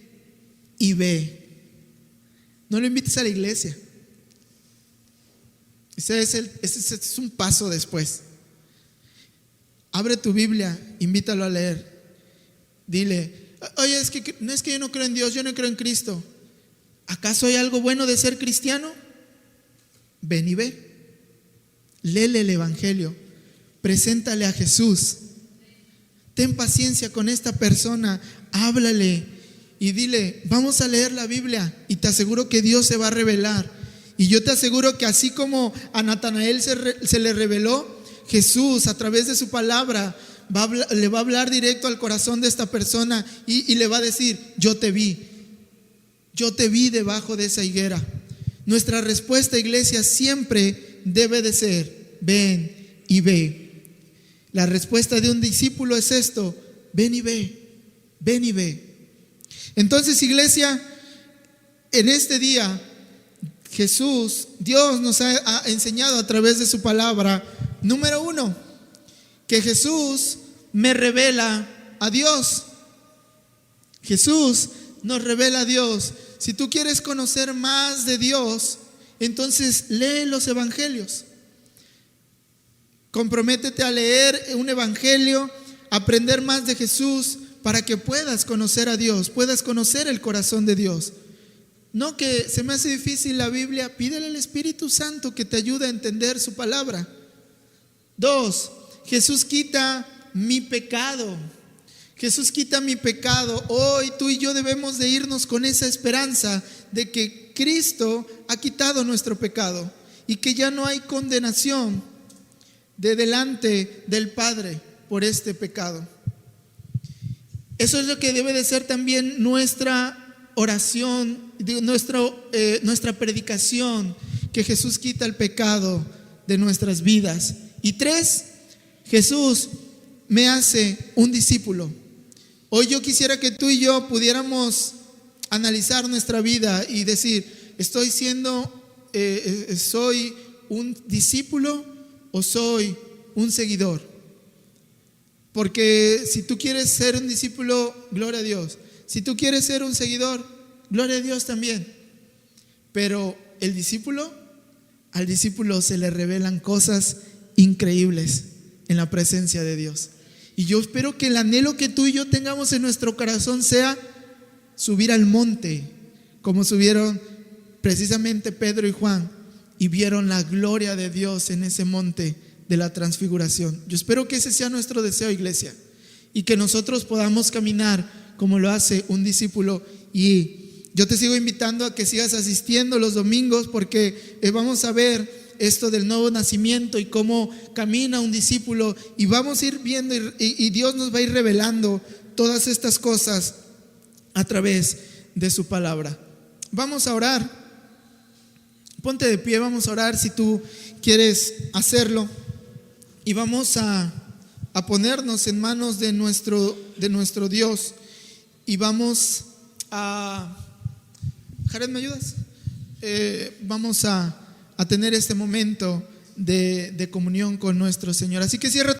y ve. No lo invites a la iglesia. Ese es un paso después. Abre tu Biblia, invítalo a leer. Dile, oye, no es que yo no creo en Dios, yo no creo en Cristo. ¿Acaso hay algo bueno de ser cristiano? Ven y ve. Léele el Evangelio. Preséntale a Jesús. Ten paciencia con esta persona. Háblale y dile, vamos a leer la Biblia, y te aseguro que Dios se va a revelar. Y yo te aseguro que así como a Natanael se le reveló, Jesús a través de su palabra le va a hablar directo al corazón de esta persona y le va a decir, yo te vi debajo de esa higuera. Nuestra respuesta, iglesia, siempre debe de ser, ven y ve. La respuesta de un discípulo es esto, ven y ve, ven y ve. Entonces, iglesia, en este día Dios nos ha enseñado a través de su palabra, número 1, que Jesús me revela a Dios. Jesús nos revela a Dios. Si tú quieres conocer más de Dios, entonces lee los evangelios. Comprométete a leer un evangelio, aprender más de Jesús, para que puedas conocer a Dios, puedas conocer el corazón de Dios. No que se me hace difícil la Biblia, pídele al Espíritu Santo que te ayude a entender su palabra. 2, Jesús quita mi pecado. Jesús quita mi pecado. Hoy tú y yo debemos de irnos con esa esperanza de que Cristo ha quitado nuestro pecado y que ya no hay condenación de delante del Padre por este pecado. Eso es lo que debe de ser también nuestra oración, nuestra predicación, que Jesús quita el pecado de nuestras vidas. Y 3, Jesús me hace un discípulo. Hoy yo quisiera que tú y yo pudiéramos analizar nuestra vida y decir, ¿soy un discípulo o soy un seguidor? Porque si tú quieres ser un discípulo, gloria a Dios. Si tú quieres ser un seguidor, gloria a Dios también. Pero al discípulo se le revelan cosas increíbles en la presencia de Dios. Y yo espero que el anhelo que tú y yo tengamos en nuestro corazón sea subir al monte, como subieron precisamente Pedro y Juan, y vieron la gloria de Dios en ese monte de la transfiguración. Yo espero que ese sea nuestro deseo, iglesia, y que nosotros podamos caminar como lo hace un discípulo. Y yo te sigo invitando a que sigas asistiendo los domingos, porque vamos a ver esto del nuevo nacimiento y cómo camina un discípulo, y vamos a ir viendo y Dios nos va a ir revelando todas estas cosas a través de su palabra. Vamos a orar. Ponte de pie, vamos a orar si tú quieres hacerlo, y vamos a ponernos en manos de nuestro Dios, y vamos a Jared, ¿me ayudas? Vamos a tener este momento de comunión con nuestro Señor. Así que cierra